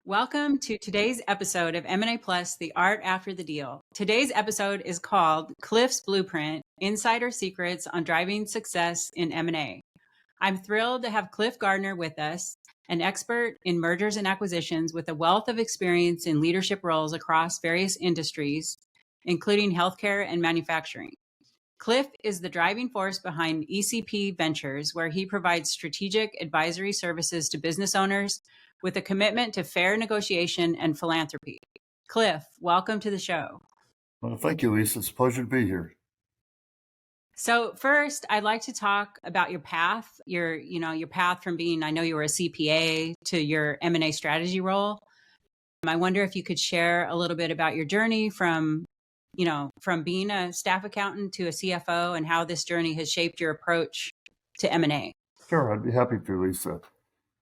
Welcome to today's episode of M&A Plus, The Art After the Deal. Today's episode is called Cliff's Blueprint, Insider Secrets on Driving Success in M&A. I'm thrilled to have Cliff Gardner with us, an expert in mergers and acquisitions with a wealth of experience in leadership roles across various industries, including healthcare and manufacturing. Cliff is the driving force behind ECP Ventures, where he provides strategic advisory services to business owners with a commitment to fair negotiation and philanthropy. Cliff, welcome to the show. Well, thank you, Lisa. It's a pleasure to be here. So first, I'd like to talk about your path, your path from being, I know you were a CPA to your M&A strategy role. I wonder if you could share a little bit about your journey from being a staff accountant to a CFO and how this journey has shaped your approach to M&A. Sure, I'd be happy to, Lisa.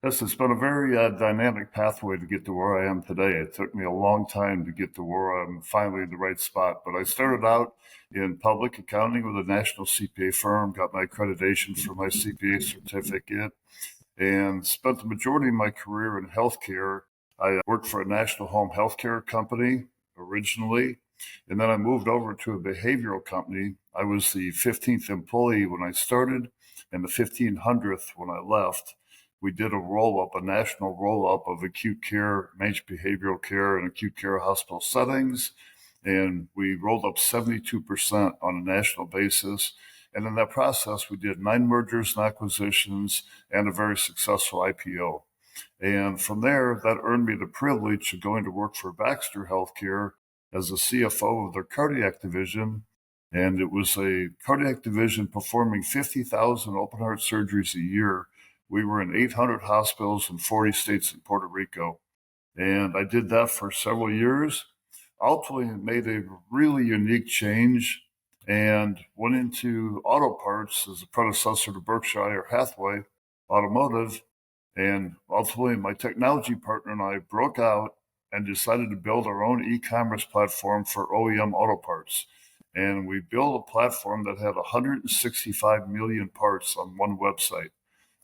Yes, it's been a very dynamic pathway to get to where I am today. It took me a long time to get to where I'm finally in the right spot. But I started out in public accounting with a national CPA firm, got my accreditation for my CPA certificate, and spent the majority of my career in healthcare. I worked for a national home healthcare company originally, and then I moved over to a behavioral company. I was the 15th employee when I started and the 1500th when I left. We did a national roll-up of acute care, managed behavioral care, and acute care hospital settings. And we rolled up 72% on a national basis. And in that process, we did 9 mergers and acquisitions and a very successful IPO. And from there, that earned me the privilege of going to work for Baxter Healthcare as the CFO of their cardiac division. And it was a cardiac division performing 50,000 open heart surgeries a year. We were in 800 hospitals in 40 states and Puerto Rico. And I did that for several years. Ultimately, made a really unique change and went into auto parts as a predecessor to Berkshire Hathaway Automotive. And ultimately, my technology partner and I broke out and decided to build our own e-commerce platform for OEM auto parts. And we built a platform that had 165 million parts on one website.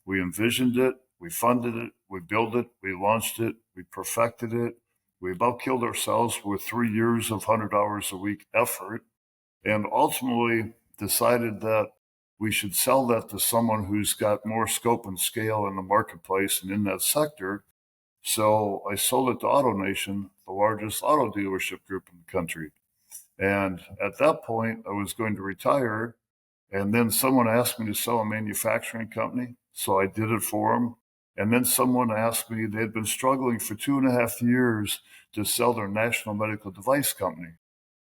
We envisioned it, we funded it, we built it, we launched it, we perfected it. We about killed ourselves with 3 years of 100 hours a week effort, and ultimately decided that we should sell that to someone who's got more scope and scale in the marketplace and in that sector. So I sold it to AutoNation, the largest auto dealership group in the country. And at that point, I was going to retire. And then someone asked me to sell a manufacturing company. So I did it for them. And then someone asked me, they'd been struggling for 2.5 years to sell their national medical device company.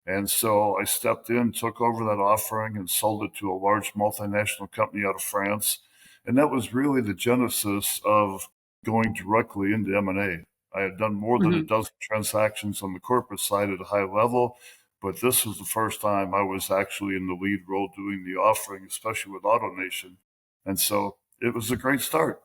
And so I stepped in, took over that offering and sold it to a large multinational company out of France. And that was really the genesis of going directly into M&A. I had done more than a dozen transactions on the corporate side at a high level, but this was the first time I was actually in the lead role doing the offering, especially with AutoNation. And so it was a great start.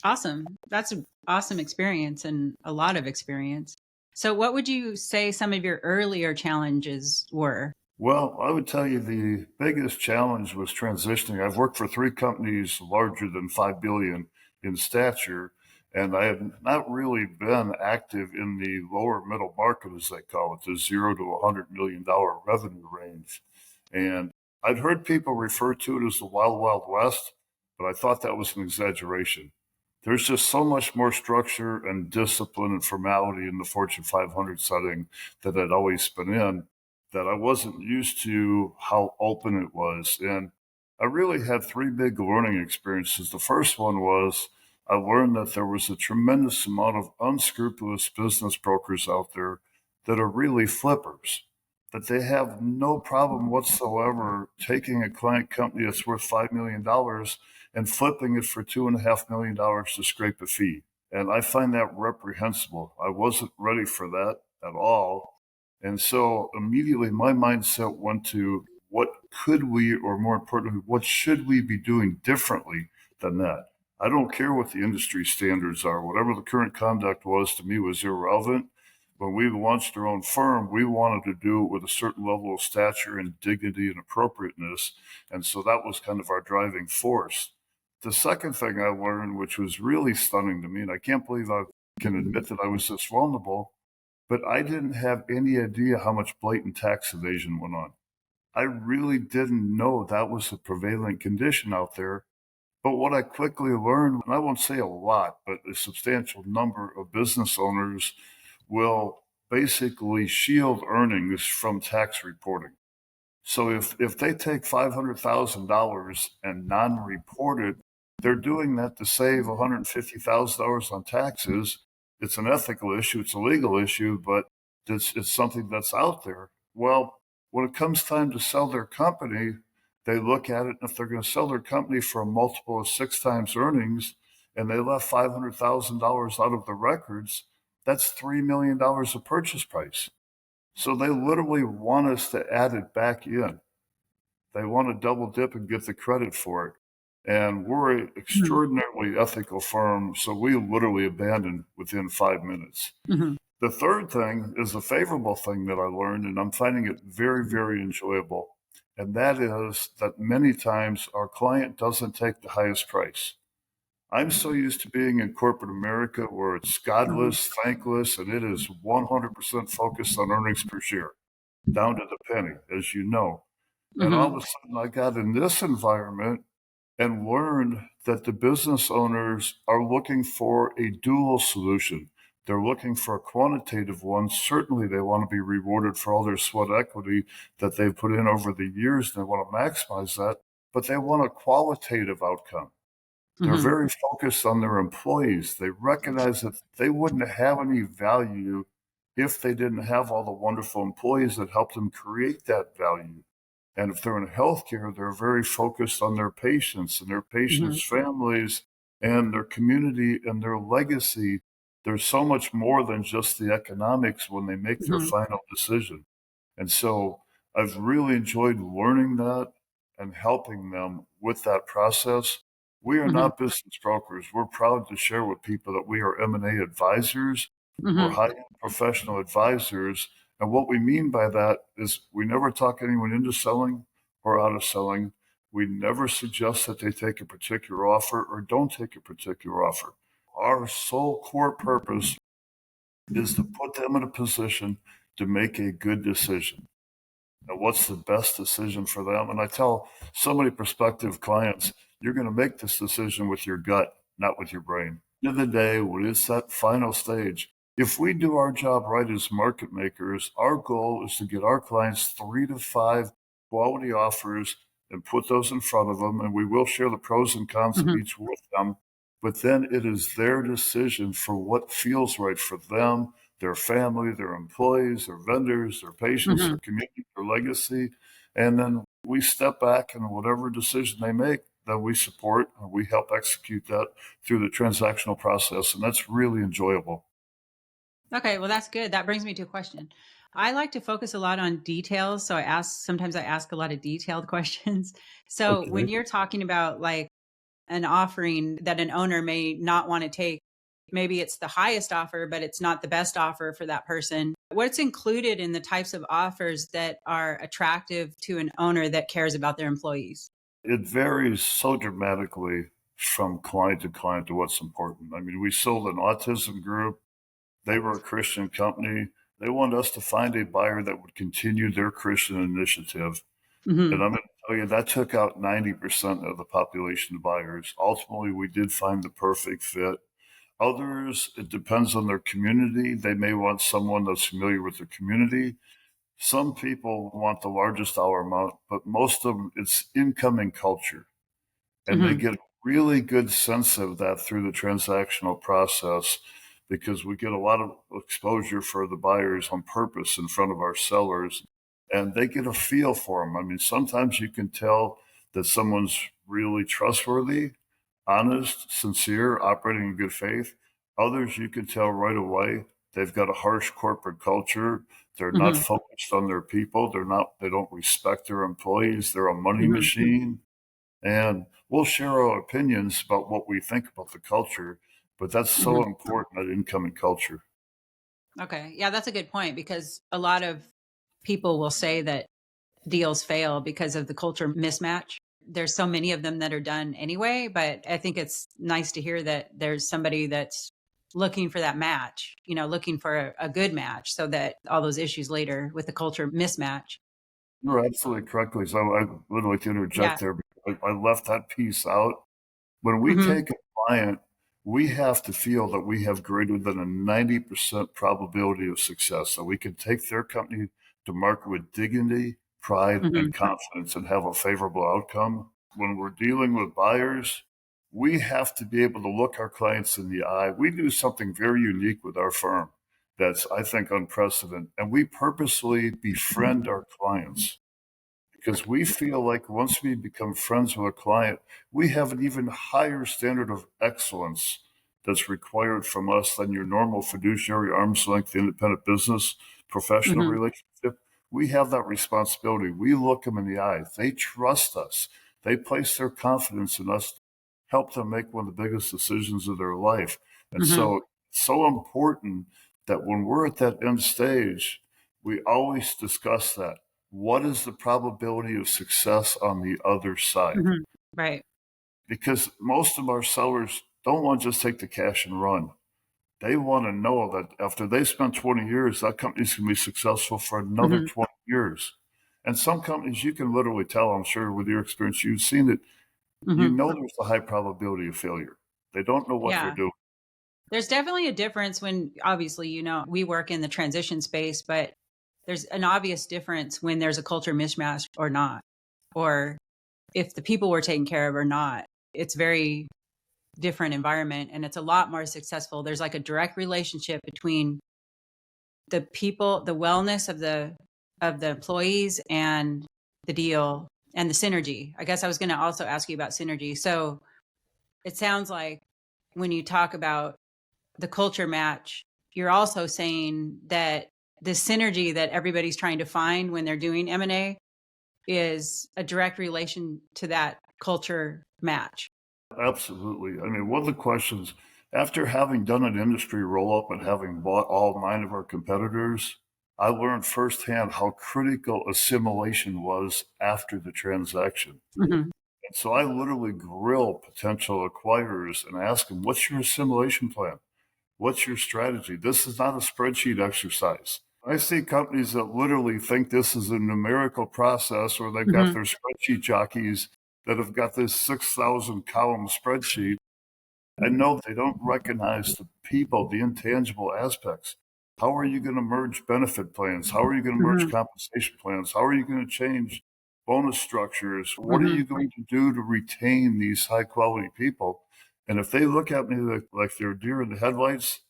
Awesome. That's an awesome experience and a lot of experience. So what would you say some of your earlier challenges were? Well, I would tell you the biggest challenge was transitioning. I've worked for 3 companies larger than 5 billion in stature, and I have not really been active in the lower middle market, as they call it, the $0 to $100 million revenue range. And I'd heard people refer to it as the Wild Wild West, but I thought that was an exaggeration. There's just so much more structure and discipline and formality in the Fortune 500 setting that I'd always been in, that I wasn't used to how open it was. And I really had 3 big learning experiences. The first one was I learned that there was a tremendous amount of unscrupulous business brokers out there that are really flippers, that they have no problem whatsoever taking a client company that's worth $5 million and flipping it for $2.5 million to scrape a fee. And I find that reprehensible. I wasn't ready for that at all. And so immediately my mindset went to what could we, or more importantly, what should we be doing differently than that? I don't care what the industry standards are. Whatever the current conduct was, to me, was irrelevant. When we launched our own firm, we wanted to do it with a certain level of stature and dignity and appropriateness. And so that was kind of our driving force. The second thing I learned, which was really stunning to me, and I can't believe I've can admit that I was this vulnerable, but I didn't have any idea how much blatant tax evasion went on. I really didn't know that was a prevalent condition out there. But what I quickly learned, and I won't say a lot, but a substantial number of business owners will basically shield earnings from tax reporting. So if they take $500,000 and non-report it, they're doing that to save $150,000 on taxes. It's an ethical issue, it's a legal issue, but it's something that's out there. Well, when it comes time to sell their company, they look at it, and if they're going to sell their company for a multiple of 6 times earnings, and they left $500,000 out of the records, that's $3 million of purchase price. So they literally want us to add it back in. They want to double dip and get the credit for it. And we're an extraordinarily ethical firm, so we literally abandoned within 5 minutes. Mm-hmm. The third thing is a favorable thing that I learned, and I'm finding it very, very enjoyable. And that is that many times our client doesn't take the highest price. I'm so used to being in corporate America where it's godless, thankless, and it is 100% focused on earnings per share, down to the penny, as you know. And all of a sudden, I got in this environment and learned that the business owners are looking for a dual solution. They're looking for a quantitative one. Certainly, they want to be rewarded for all their sweat equity that they've put in over the years, and they want to maximize that, but they want a qualitative outcome. They're very focused on their employees. They recognize that they wouldn't have any value if they didn't have all the wonderful employees that helped them create that value. And if they're in healthcare, they're very focused on their patients and their patients' families and their community and their legacy. There's so much more than just the economics when they make their final decision. And so I've really enjoyed learning that and helping them with that process. We are not business brokers. We're proud to share with people that we are M&A advisors. We're high-end professional advisors. And what we mean by that is we never talk anyone into selling or out of selling. We never suggest that they take a particular offer or don't take a particular offer. Our sole core purpose is to put them in a position to make a good decision. Now, what's the best decision for them? And I tell so many prospective clients, you're going to make this decision with your gut, not with your brain. At the end of the day, when it's that final stage, if we do our job right as market makers, our goal is to get our clients 3 to 5 quality offers and put those in front of them. And we will share the pros and cons of each with them. But then it is their decision for what feels right for them, their family, their employees, their vendors, their patients, their community, their legacy. And then we step back and whatever decision they make, that we support and we help execute that through the transactional process. And that's really enjoyable. Okay, well, that's good. That brings me to a question. I like to focus a lot on details. So sometimes I ask a lot of detailed questions. So when you're talking about like an offering that an owner may not want to take, maybe it's the highest offer, but it's not the best offer for that person. What's included in the types of offers that are attractive to an owner that cares about their employees? It varies so dramatically from client to what's important. I mean, we sold an autism group. They were a Christian company. They wanted us to find a buyer that would continue their Christian initiative. And I'm going to tell you, that took out 90% of the population of buyers. Ultimately, we did find the perfect fit. Others, it depends on their community. They may want someone that's familiar with their community. Some people want the largest dollar amount, but most of them, it's incoming culture. And they get a really good sense of that through the transactional process because we get a lot of exposure for the buyers on purpose in front of our sellers, and they get a feel for them. I mean, sometimes you can tell that someone's really trustworthy, honest, sincere, operating in good faith. Others, you can tell right away they've got a harsh corporate culture. They're not focused on their people. They don't respect their employees. They're a money machine. And we'll share our opinions about what we think about the culture, but that's so important, that incoming culture. Okay. Yeah, that's a good point because a lot of people will say that deals fail because of the culture mismatch. There's so many of them that are done anyway, but I think it's nice to hear that there's somebody that's looking for that match, looking for a good match so that all those issues later with the culture mismatch. You're absolutely correctly. So I would like to Yeah. interject there, because I left that piece out. When we Hmm. take a client, we have to feel that we have greater than a 90% probability of success. So we can take their company to market with dignity, pride, Hmm. and confidence and have a favorable outcome. When we're dealing with buyers, we have to be able to look our clients in the eye. We do something very unique with our firm that's, I think, unprecedented. And we purposely befriend our clients because we feel like once we become friends with a client, we have an even higher standard of excellence that's required from us than your normal fiduciary arm's length independent business professional Hmm. relationship. We have that responsibility. We look them in the eye. They trust us. They place their confidence in us to help them make one of the biggest decisions of their life. And Hmm. so it's so important that when we're at that end stage, we always discuss that. What is the probability of success on the other side? Hmm. Right. Because most of our sellers don't want to just take the cash and run. They want to know that after they spend 20 years, that company's going to be successful for another Hmm. 20 years. And some companies you can literally tell, I'm sure with your experience, you've seen it, Hmm. there's a high probability of failure. They don't know what they're Yeah. doing. There's definitely a difference when, obviously, we work in the transition space, but there's an obvious difference when there's a culture mismatch or not, or if the people were taken care of or not. It's very different environment and it's a lot more successful. There's like a direct relationship between the people, the wellness of the employees and the deal and the synergy. I guess I was going to also ask you about synergy. So it sounds like when you talk about the culture match, you're also saying that the synergy that everybody's trying to find when they're doing M&A is a direct relation to that culture match. Absolutely. I mean, one of the questions, after having done an industry roll up and having bought all 9 of our competitors, I learned firsthand how critical assimilation was after the transaction. Hmm. And so I literally grill potential acquirers and ask them, what's your assimilation plan? What's your strategy? This is not a spreadsheet exercise. I see companies that literally think this is a numerical process, or they've got Hmm. their spreadsheet jockeys that have got this 6,000 column spreadsheet. And no, they don't recognize the people, the intangible aspects. How are you going to merge benefit plans? How are you going to merge Hmm. compensation plans? How are you going to change bonus structures? What are Hmm. you going to do to retain these high quality people? And if they look at me like they're deer in the headlights,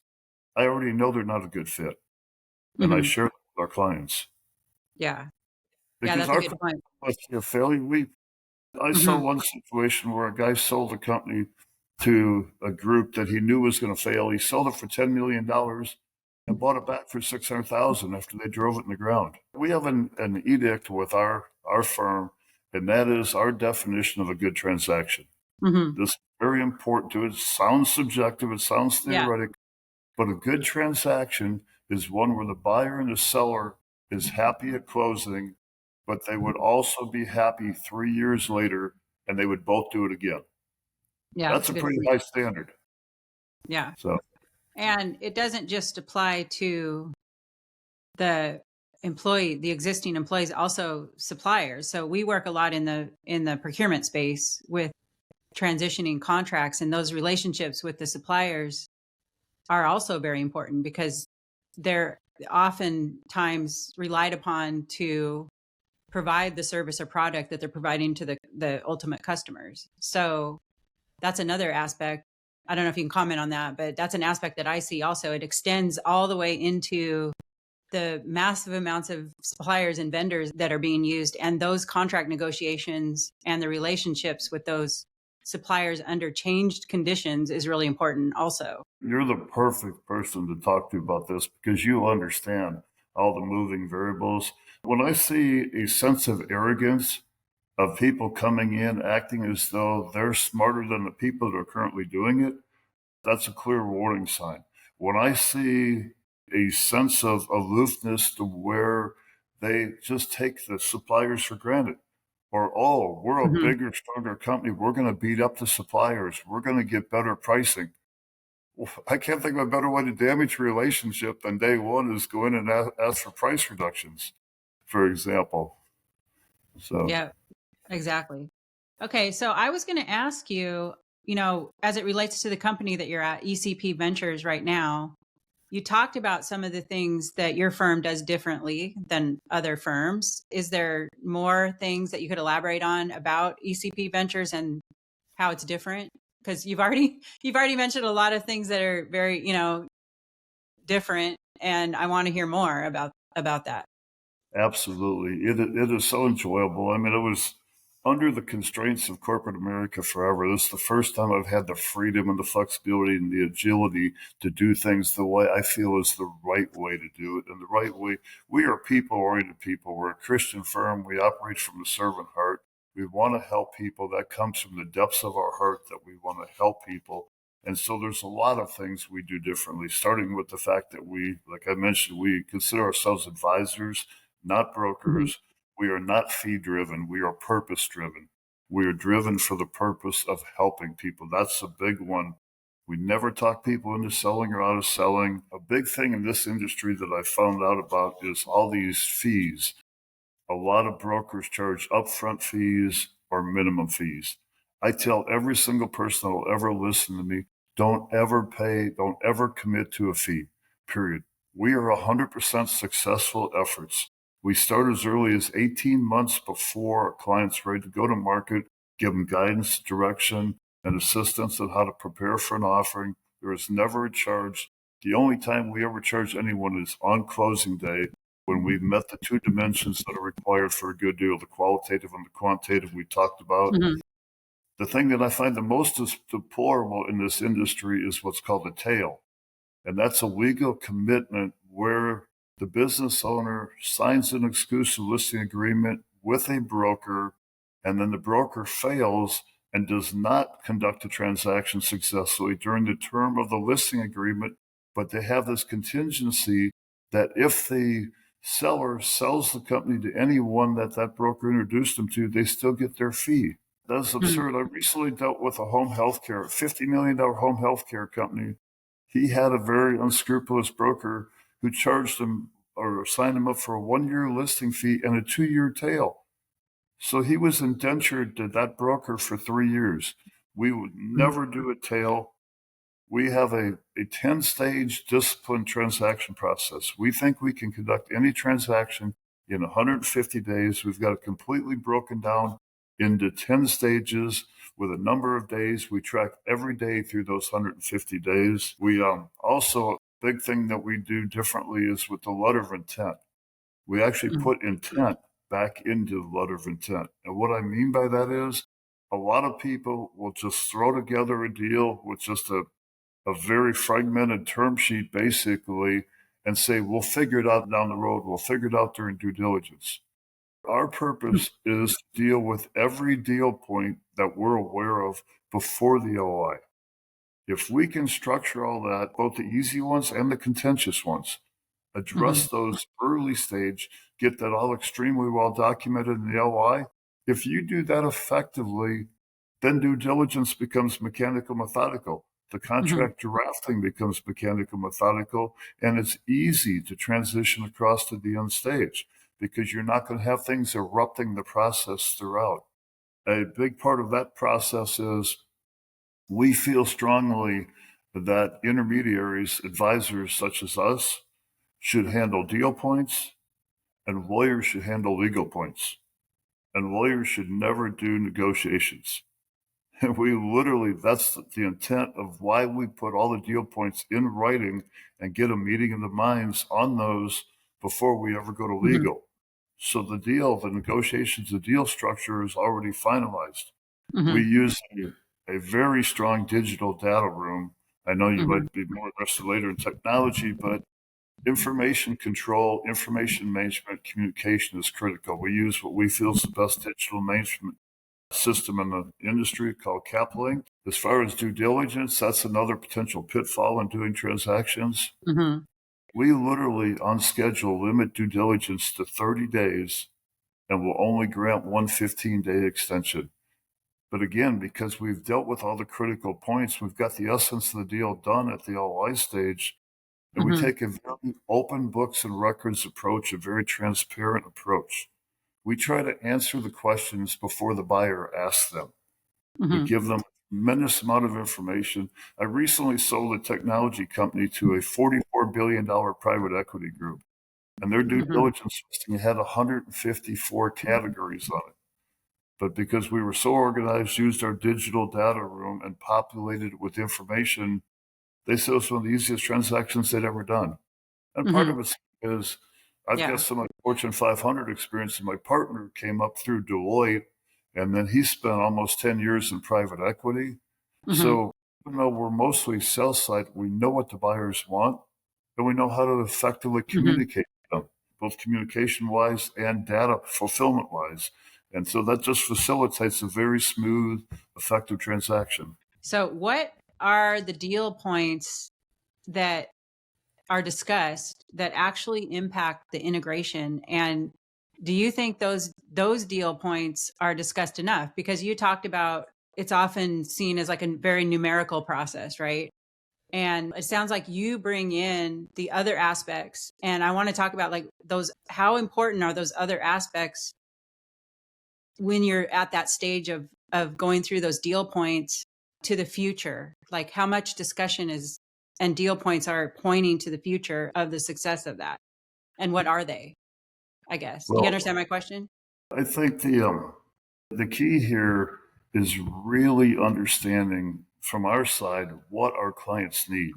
I already know they're not a good fit. And I Hmm. share that with our clients Yeah. Yeah, because that's a our good point. clients see a failure. I saw Hmm. one situation where a guy sold a company to a group that he knew was going to fail. He sold it for $10 million and bought it back for 600,000 after they drove it in the ground. We have an edict with our firm, and that is our definition of a good transaction. Hmm. This is very important to it. It sounds subjective, it sounds Yeah. theoretic, but a good transaction is one where the buyer and the seller is happy at closing, but they would also be happy 3 years later and they would both do it again. Yeah, That's it's a a good pretty point. high standard. Yeah. So, And it doesn't just apply to the the existing employees, also suppliers. So we work a lot in the procurement space with transitioning contracts, and those relationships with the suppliers are also very important because they're oftentimes relied upon to provide the service or product that they're providing to the ultimate customers. So that's another aspect. I don't know if you can comment on that, but that's an aspect that I see also. It extends all the way into the massive amounts of suppliers and vendors that are being used, and those contract negotiations and the relationships with those suppliers under changed conditions is really important also. you're the perfect person to talk to about this because you understand all the moving variables. When I see a sense of arrogance of people coming in acting as though they're smarter than the people that are currently doing it, that's a clear warning sign. When I see a sense of aloofness to where they just take the suppliers for granted, or, oh, we're a Hmm. bigger, stronger company. We're going to beat up the suppliers. We're going to get better pricing. I can't think of a better way to damage a relationship than day one is go in and ask for price reductions, for example. So Yeah, exactly. Okay, so I was going to ask you, as it relates to the company that you're at, ECP Ventures right now, you talked about some of the things that your firm does differently than other firms. Is there more things that you could elaborate on about ECP Ventures and how it's different? Because you've already mentioned a lot of things that are very, different, and I want to hear more about that. absolutely. It is so enjoyable. I mean, it was under the constraints of corporate America forever. This is the first time I've had the freedom and the flexibility and the agility to do things the way I feel is the right way to do it. And the right way, we are people oriented people. We're a Christian firm. We operate from the servant heart. We want to help people. That comes from the depths of our heart that we want to help people. And so there's a lot of things we do differently, starting with the fact that we, like I mentioned, we consider ourselves advisors, not Mhm. brokers. We are not fee driven. We are purpose driven. We are driven for the purpose of helping people. That's a big one. We never talk people into selling or out of selling. A big thing in this industry that I found out about is all these fees. A lot of brokers charge upfront fees or minimum fees. I tell every single person that will ever listen to me, don't ever pay, don't ever commit to a fee, period. We are 100% successful efforts. We start as early as 18 months before a client's ready to go to market, give them guidance, direction, and assistance on how to prepare for an offering. There is never a charge. The only time we ever charge anyone is on closing day when we've met the two dimensions that are required for a good deal, the qualitative and the quantitative we talked about. Mhm. The thing that I find the most deplorable in this industry is what's called a tail. And that's a legal commitment where the business owner signs an exclusive listing agreement with a broker, and then the broker fails and does not conduct a transaction successfully during the term of the listing agreement. But they have this contingency that if the seller sells the company to anyone that that broker introduced them to, they still get their fee. That's Mhm. absurd. I recently dealt with a home healthcare, $50 million home healthcare company. He had a very unscrupulous broker who charged him or signed him up for a 1 year listing fee and a 2 year tail. So he was indentured to that broker for 3 years. We would Mhm. never do a tail. We have a 10-stage disciplined transaction process. We think we can conduct any transaction in 150 days. We've got it completely broken down into 10 stages with a number of days. We track every day through those 150 days. We also, a big thing that we do differently is with the letter of intent. We actually Mhm. put intent back into the letter of intent. And what I mean by that is a lot of people will just throw together a deal with just a very fragmented term sheet, basically, and say, we'll figure it out down the road. We'll figure it out during due diligence. Our purpose is to deal with every deal point that we're aware of before the OI. If we can structure all that, both the easy ones and the contentious ones, Mhm. address those early stage, get that all extremely well documented in the LI. If you do that effectively, then due diligence becomes mechanical methodical. The Mhm. contract drafting becomes mechanical methodical, and it's easy to transition across to the end stage because you're not going to have things erupting the process throughout. A big part of that process is we feel strongly that intermediaries, advisors such as us, should handle deal points, and lawyers should handle legal points. And lawyers should never do negotiations. And we literally, that's the intent of why we put all the deal points in writing and get a meeting of the minds on those before we ever go to Mhm. legal. So the deal, the negotiations, the deal structure is already finalized. We Mhm. use a very strong digital data room. I know you Mhm. might be more interested later in technology, but information control, information management, communication is critical. We use what we feel is the best digital management system in the industry called CapLink. As far as due diligence, that's another potential pitfall in doing transactions. Mhm. We literally, on schedule, limit due diligence to 30 days and will only grant one 15-day extension. But again, because we've dealt with all the critical points, we've got the essence of the deal done at the LOI stage, and we take a very open books and records approach, a very transparent approach. We try to answer the questions before the buyer asks them. We give them a tremendous amount of information. I recently sold a technology company to a $44 billion private equity group, and their due diligence listing had 154 categories on it. But because we were so organized, used our digital data room and populated it with information, they said it was one of the easiest transactions they'd ever done. And part of it is I've got some Fortune 500 experience, and my partner came up through Deloitte, and then he spent almost 10 years in private equity. So even though we're mostly sell side, we know what the buyers want, and we know how to effectively communicate with them, both communication wise and data fulfillment wise. And so that just facilitates a very smooth, effective transaction. So what are the deal points that are discussed that actually impact the integration? And do you think those deal points are discussed enough? Because you talked about it's often seen as like a very numerical process, right? And it sounds like you bring in the other aspects. And I want to talk about like those, how important are those other aspects when you're at that stage of going through those deal points to the future? Like how much discussion is and deal points are pointing to the future of the success of that, and what are they? I guess. Do you understand my question? I think the key here is really understanding from our side what our clients need.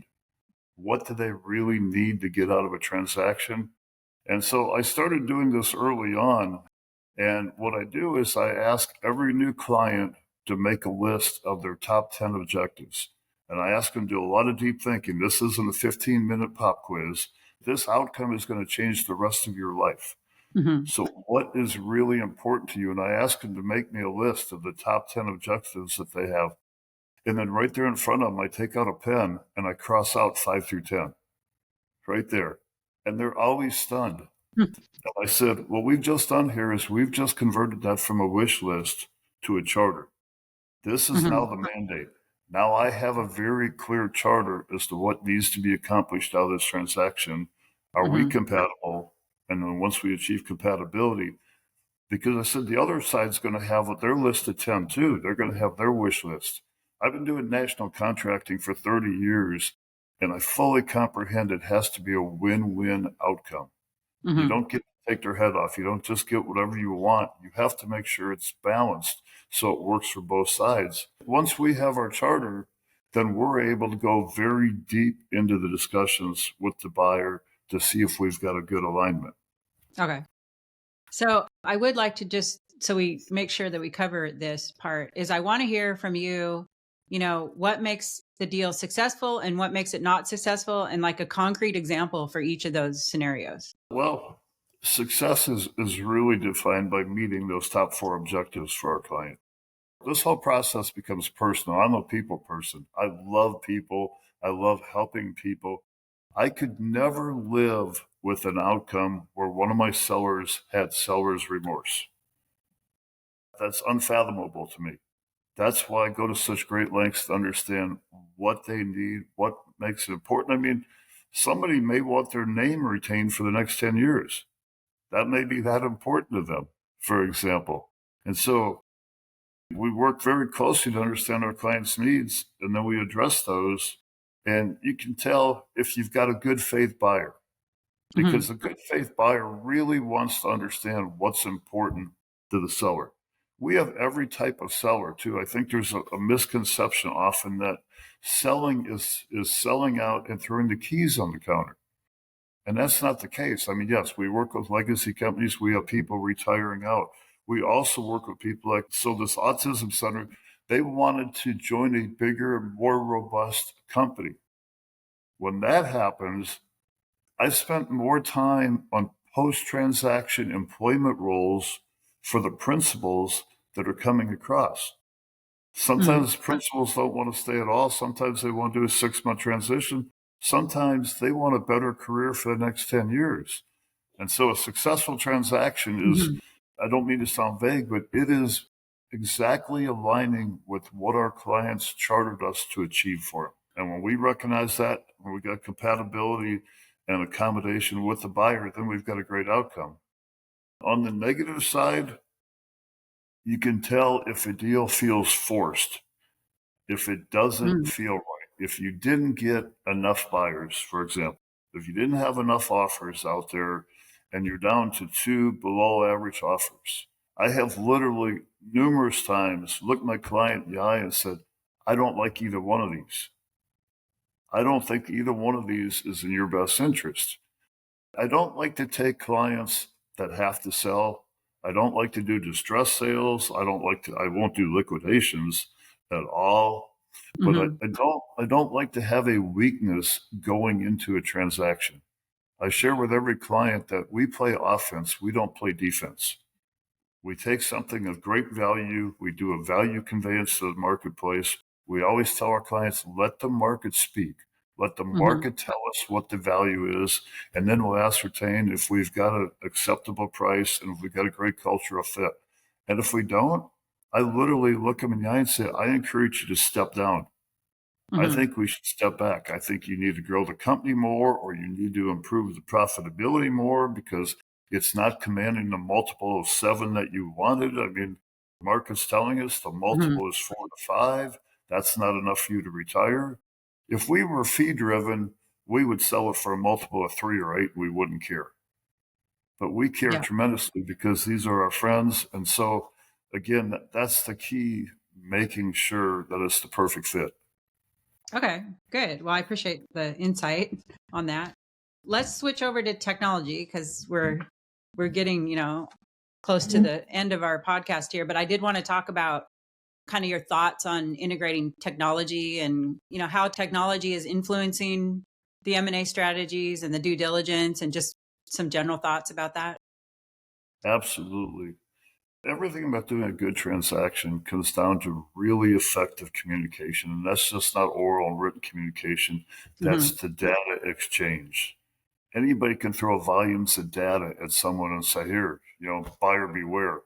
What do they really need to get out of a transaction? And so I started doing this early on. And what I do is I ask every new client to make a list of their top 10 objectives. And I ask them to do a lot of deep thinking. This isn't a 15-minute pop quiz. This outcome is going to change the rest of your life. So what is really important to you? And I ask them to make me a list of the top 10 objectives that they have. And then right there in front of them, I take out a pen and I cross out 5 through 10 right there. And they're always stunned. And I said, what we've just done here is we've just converted that from a wish list to a charter. This is now the mandate. Now I have a very clear charter as to what needs to be accomplished out of this transaction. Are we compatible? And then once we achieve compatibility, because I said the other side's going to have their list of 10 too. They're going to have their wish list. I've been doing national contracting for 30 years, and I fully comprehend it has to be a win-win outcome. You don't get to take their head off. You don't just get whatever you want. You have to make sure it's balanced so it works for both sides. Once we have our charter, then we're able to go very deep into the discussions with the buyer to see if we've got a good alignment. Okay. So I would like to just, so we make sure that we cover this part, is I want to hear from you, what makes the deal successful and what makes it not successful, and like a concrete example for each of those scenarios. Well, success is really defined by meeting those top 4 objectives for our client. This whole process becomes personal. I'm a people person. I love people. I love helping people. I could never live with an outcome where one of my sellers had seller's remorse. That's unfathomable to me. That's why I go to such great lengths to understand what they need, what makes it important. I mean, somebody may want their name retained for the next 10 years. That may be that important to them, for example. And so we work very closely to understand our clients' needs, and then we address those. And you can tell if you've got a good faith buyer, because the good faith buyer really wants to understand what's important to the seller. We have every type of seller too. I think there's a misconception often that selling is selling out and throwing the keys on the counter. And that's not the case. I mean, yes, we work with legacy companies. We have people retiring out. We also work with people so this autism center, they wanted to join a bigger, more robust company. When that happens, I spent more time on post-transaction employment roles for the principals that are coming across. Sometimes principals don't want to stay at all. Sometimes they want to do a 6-month transition. Sometimes they want a better career for the next 10 years. And so a successful transaction is, I don't mean to sound vague, but it is exactly aligning with what our clients chartered us to achieve for them. And when we recognize that, when we got compatibility and accommodation with the buyer, then we've got a great outcome. On the negative side, you can tell if a deal feels forced, if it doesn't Mm. feel right, if you didn't get enough buyers, for example, if you didn't have enough offers out there and you're down to 2 below average offers. I have literally numerous times looked my client in the eye and said, I don't like either one of these. I don't think either one of these is in your best interest. I don't like to take clients that have to sell. I don't like to do distress sales. I won't do liquidations at all. But Hmm. I don't like to have a weakness going into a transaction. I share with every client that we play offense, we don't play defense. We take something of great value, we do a value conveyance to the marketplace. We always tell our clients, let the market speak. Let the Hmm. market tell us what the value is, and then we'll ascertain if we've got an acceptable price and if we've got a great cultural fit. And if we don't, I literally look them in the eye and say, I encourage you to step down. I Hmm. think we should step back. I think you need to grow the company more, or you need to improve the profitability more because it's not commanding the multiple of 7 that you wanted. I mean, the market's telling us the Hmm. multiple is 4 to 5. That's not enough for you to retire. If we were fee driven, we would sell it for a multiple of 3 or 8. We wouldn't care. But we care Yeah. tremendously because these are our friends. And so, again, that's the key, making sure that it's the perfect fit. Okay, good. Well, I appreciate the insight on that. Let's switch over to technology because we're getting, close to the end of our podcast here, but I did want to talk about kind of your thoughts on integrating technology and, how technology is influencing the M&A strategies and the due diligence and just some general thoughts about that. Absolutely. Everything about doing a good transaction comes down to really effective communication. And that's just not oral and written communication, that's Hmm. the data exchange. Anybody can throw volumes of data at someone and say, here, buyer beware,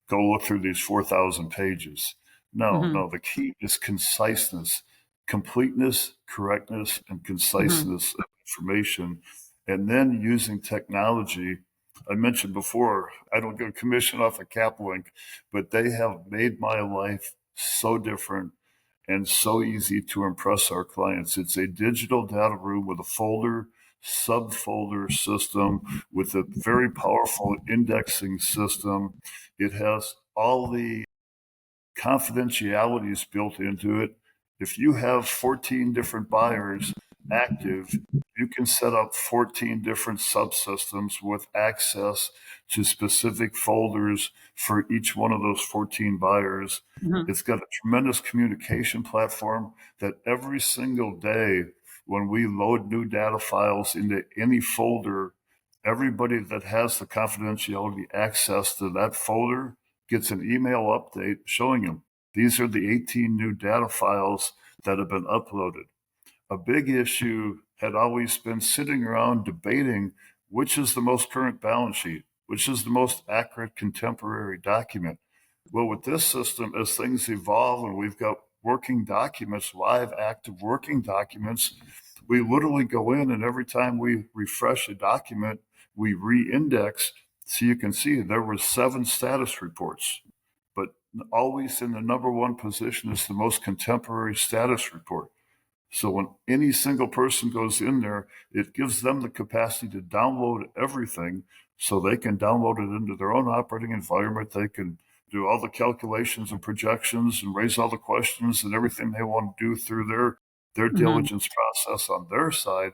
go look through these 4,000 pages. No, Hmm. no, the key is conciseness, completeness, correctness, and Hmm. conciseness of information. And then using technology. I mentioned before, I don't get a commission off of CapLink, but they have made my life so different and so easy to impress our clients. It's a digital data room with a folder, subfolder system with a very powerful indexing system. It has all the confidentiality is built into it. If you have 14 different buyers active, you can set up 14 different subsystems with access to specific folders for each one of those 14 buyers. Hmm. It's got a tremendous communication platform that every single day, when we load new data files into any folder, everybody that has the confidentiality access to that folder gets an email update showing him these are the 18 new data files that have been uploaded. A big issue had always been sitting around debating which is the most current balance sheet, which is the most accurate contemporary document. Well, with this system, as things evolve and we've got working documents, live active working documents, we literally go in and every time we refresh a document, we re-index. So you can see there were 7 status reports, but always in the number one position is the most contemporary status report. So when any single person goes in there, it gives them the capacity to download everything so they can download it into their own operating environment. They can do all the calculations and projections and raise all the questions and everything they want to do through their Hmm. diligence process on their side.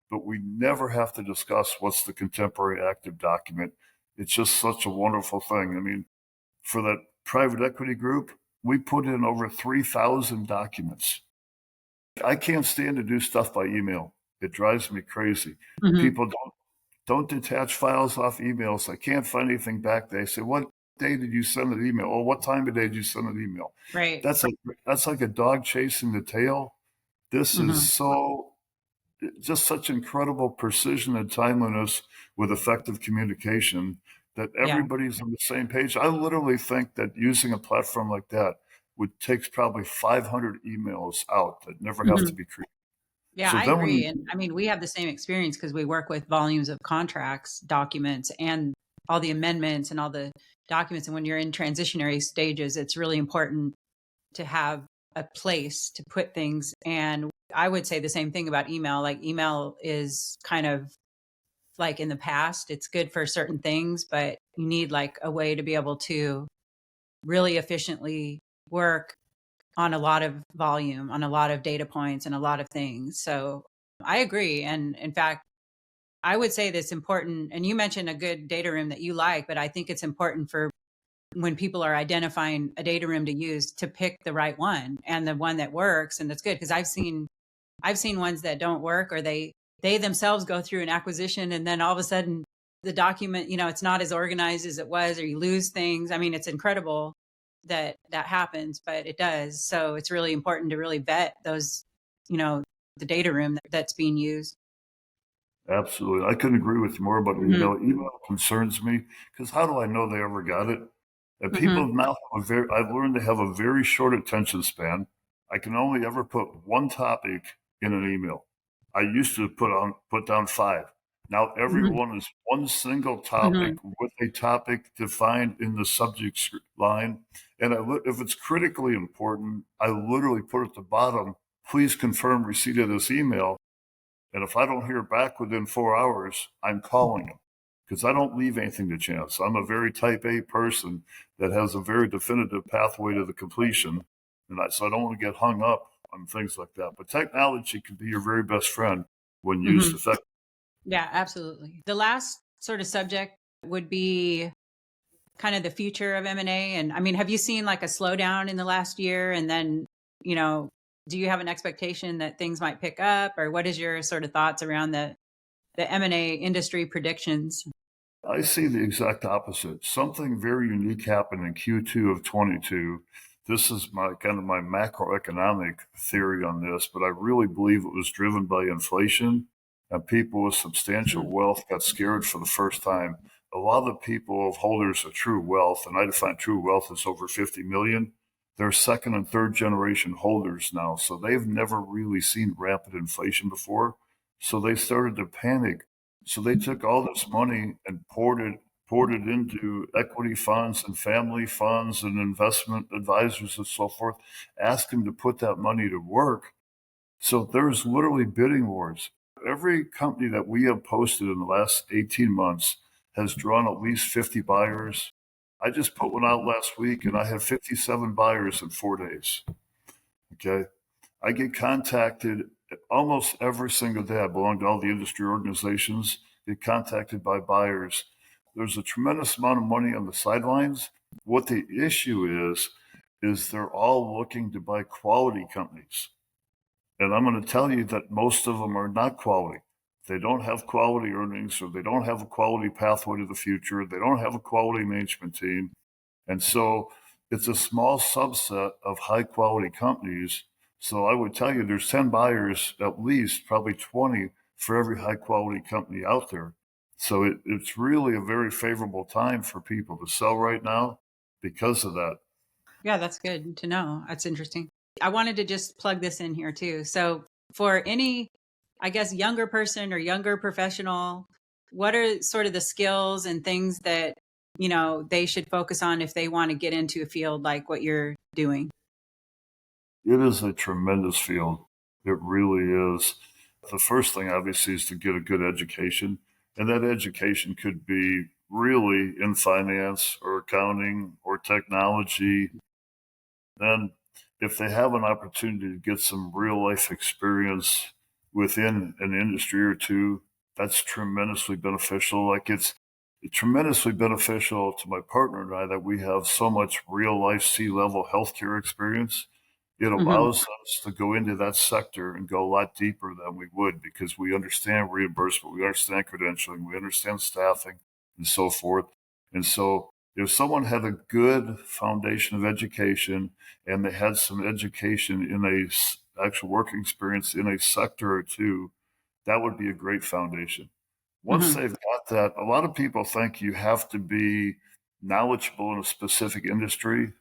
But we never have to discuss what's the contemporary active document. It's just such a wonderful thing. I mean, for that private equity group, we put in over 3,000 documents. I can't stand to do stuff by email. It drives me crazy. Hmm. People don't detach files off emails. I can't find anything back. They say, "What day did you send an email?" "Oh, what time of day did you send an email?" Right. That's like a dog chasing the tail. This is Hmm. just such incredible precision and timeliness with effective communication that Yeah. everybody's on the same page. I literally think that using a platform like that would take probably 500 emails out that never have to Mhm. be created. Yeah, So I then when agree. you, And I mean, we have the same experience because we work with volumes of contracts, documents, and all the amendments and all the documents. And when you're in transitionary stages, it's really important to have a place to put things. And I would say the same thing about email. Like, email is kind of like in the past, it's good for certain things, but you need like a way to be able to really efficiently work on a lot of volume, on a lot of data points and a lot of things. So I agree. And in fact, I would say that's important. And you mentioned a good data room that you like, but I think it's important for when people are identifying a data room to use to pick the right one and the one that works and that's good. Because I've seen ones that don't work, or they themselves go through an acquisition and then all of a sudden the document, it's not as organized as it was, or you lose things. I mean, it's incredible that that happens, but it does. So it's really important to really vet those, the data room that's being used. absolutely, I couldn't agree with you more about Hmm. email. Email concerns me because how do I know they ever got it? And people Hmm. now have I've learned they have a very short attention span. I can only ever put one topic in an email. I used to put down five. Now Hmm. everyone is one single topic Hmm. with a topic defined in the subject line. And if it's critically important, I literally put at the bottom, please confirm receipt of this email. And if I don't hear back within 4 hours, I'm calling them because I don't leave anything to chance. I'm a very type A person that has a very definitive pathway to the completion. So I don't want to get hung up on things like that. But technology can be your very best friend when used Hmm. effectively. Yeah, absolutely. The last sort of subject would be kind of the future of M&A. And I mean, have you seen like a slowdown in the last year? And then, you know, do you have an expectation that things might pick up, or what is your sort of thoughts around the M&A industry predictions? I see the exact opposite. Something very unique happened in Q2 of 22. This is my kind of my macroeconomic theory on this, but I really believe it was driven by inflation and people with substantial Mhm. wealth got scared for the first time. A lot of the people of holders of true wealth, and I define true wealth as over 50 million, they're second and third generation holders now. So they've never really seen rapid inflation before. So they started to panic, so they took all this money and poured it into equity funds and family funds and investment advisors and so forth, asking to put that money to work. So there's literally bidding wars. Every company that we have posted in the last 18 months has drawn at least 50 buyers. I just put one out last week and I have 57 buyers in 4 days. Okay. I get contacted almost every single day. I belong to all the industry organizations, get contacted by buyers. There's a tremendous amount of money on the sidelines. What the issue is they're all looking to buy quality companies. And I'm going to tell you that most of them are not quality. They don't have quality earnings, or they don't have a quality pathway to the future. They don't have a quality management team. And so it's a small subset of high quality companies. So I would tell you there's 10 buyers, at least probably 20 for every high quality company out there. So it's really a very favorable time for people to sell right now because of that. Yeah, that's good to know. That's interesting. I wanted to just plug this in here too. So for any, I guess, younger person or younger professional, what are sort of the skills and things that, they should focus on if they want to get into a field like what you're doing? It is a tremendous field. It really is. The first thing, obviously, is to get a good education. And that education could be really in finance or accounting or technology. Then, if they have an opportunity to get some real life experience within an industry or two, that's tremendously beneficial. Like it's tremendously beneficial to my partner and I that we have so much real life C-level healthcare experience. It Hmm. allows us to go into that sector and go a lot deeper than we would because we understand reimbursement, we understand credentialing, we understand staffing, and so forth. And so, if someone had a good foundation of education and they had some education in actual working experience in a sector or two, that would be a great foundation. Once they've got that, a lot of people think you have to be knowledgeable in a specific industry.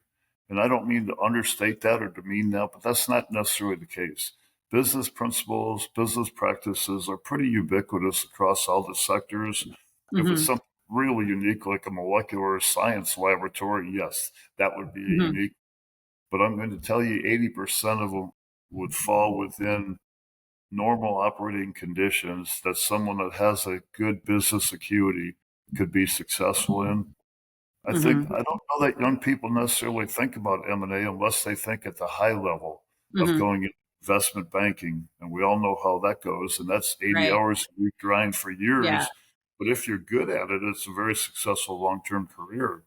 And I don't mean to understate that or demean that, but that's not necessarily the case. Business principles, business practices are pretty ubiquitous across all the sectors. If it's Mm-hmm. something really unique like a molecular science laboratory, yes, that would be Mm-hmm. unique. But I'm going to tell you 80% of them would fall within normal operating conditions that someone that has a good business acuity could be successful in. I Mm-hmm. don't know that young people necessarily think about M&A unless they think at the high level of Mm-hmm. going into investment banking. And we all know how that goes. And that's 80 Right. hours a week grind for Yeah. years. But if you're good at it, it's a very successful long-term career.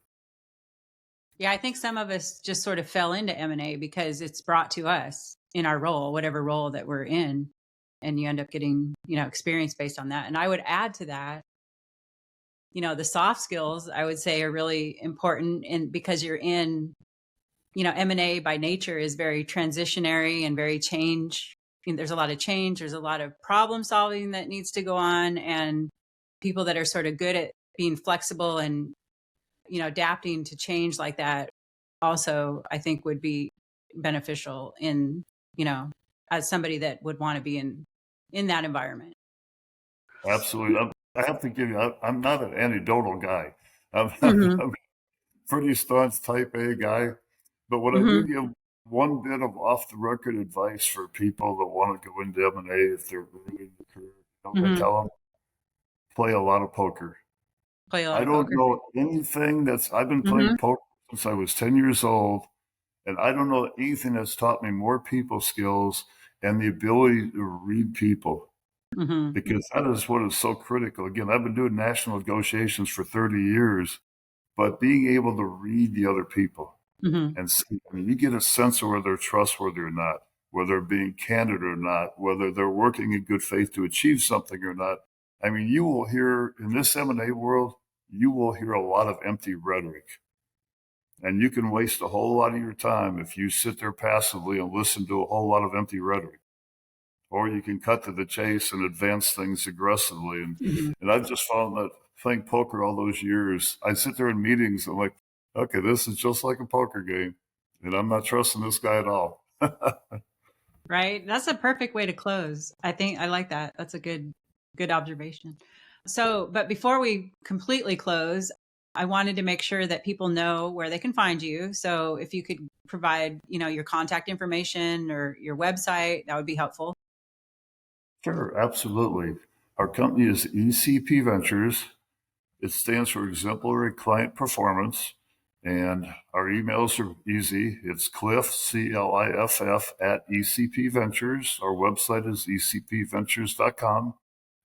Yeah, I think some of us just sort of fell into M&A because it's brought to us in our role, whatever role that we're in, and you end up getting, experience based on that. And I would add to that, the soft skills I would say are really important, and because you're in, M&A by nature is very transitionary and very change. There's a lot of change, there's a lot of problem solving that needs to go on, and people that are sort of good at being flexible and adapting to change like that also I think would be beneficial in, as somebody that would want to be in that environment. Absolutely. I have to give you, I'm not an anecdotal guy. Mm-hmm. I'm a pretty staunch type A guy. But what I do Mm-hmm. give one bit of off the record advice for people that want to go into M&A if they're early in the career, I Mm-hmm. tell them play a lot of poker. Play a lot I of don't poker. know anything I've been playing Mm-hmm. poker since I was 10 years old, and I don't know anything that's taught me more people skills and the ability to read people Mm-hmm. because that is what is so critical. Again, I've been doing national negotiations for 30 years, but being able to read the other people Mm-hmm. and see, I mean, you get a sense of whether they're trustworthy or not, whether they're being candid or not, whether they're working in good faith to achieve something or not. I mean, you will hear in this M&A world, you will hear a lot of empty rhetoric. And you can waste a whole lot of your time if you sit there passively and listen to a whole lot of empty rhetoric. Or you can cut to the chase and advance things aggressively. Mm-hmm. And I've just found that playing poker all those years, I sit there in meetings and I'm like, okay, this is just like a poker game. And I'm not trusting this guy at all. Right, that's a perfect way to close. I think I like that. That's a good observation. So, but before we completely close, I wanted to make sure that people know where they can find you. So if you could provide, your contact information or your website, that would be helpful. Sure, absolutely. Our company is ECP Ventures. It stands for Exemplary Client Performance. And our emails are easy. It's Cliff, CLIFF, at ECP Ventures. Our website is ecpventures.com.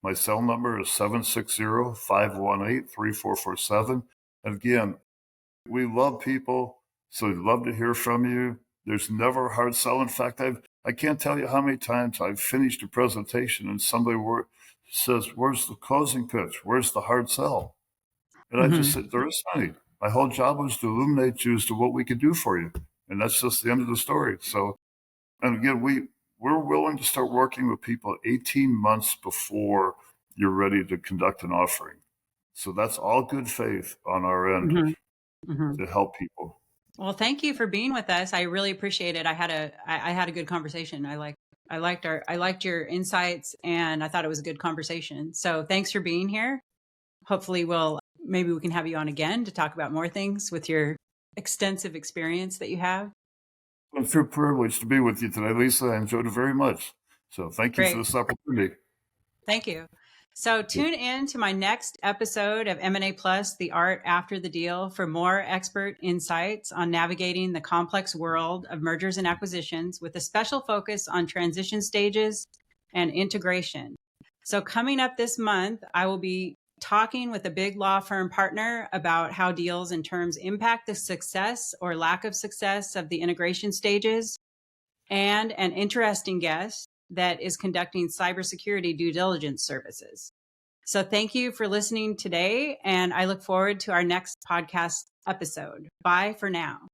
My cell number is 760-518-3447. And again, we love people, so we'd love to hear from you. There's never a hard sell. In fact, I can't tell you how many times I've finished a presentation and somebody says, "Where's the closing pitch? Where's the hard sell?" And I just Hmm. said, "There is any. My whole job was to illuminate you as to what we could do for you." And that's just the end of the story. So, and again, we're willing to start working with people 18 months before you're ready to conduct an offering. So that's all good faith on our end Hmm. Hmm. to help people. Well, thank you for being with us. I really appreciate it. I had a good conversation. I liked your insights, and I thought it was a good conversation. So thanks for being here. Hopefully maybe we can have you on again to talk about more things with your extensive experience that you have. It's a privilege to be with you today, Lisa. I enjoyed it very much. So thank you for Great. this opportunity. Thank you. So tune in to my next episode of M&A Plus, The Art After the Deal, for more expert insights on navigating the complex world of mergers and acquisitions with a special focus on transition stages and integration. So coming up this month, I will be talking with a big law firm partner about how deals and terms impact the success or lack of success of the integration stages, and an interesting guest that is conducting cybersecurity due diligence services. So thank you for listening today, and I look forward to our next podcast episode. Bye for now.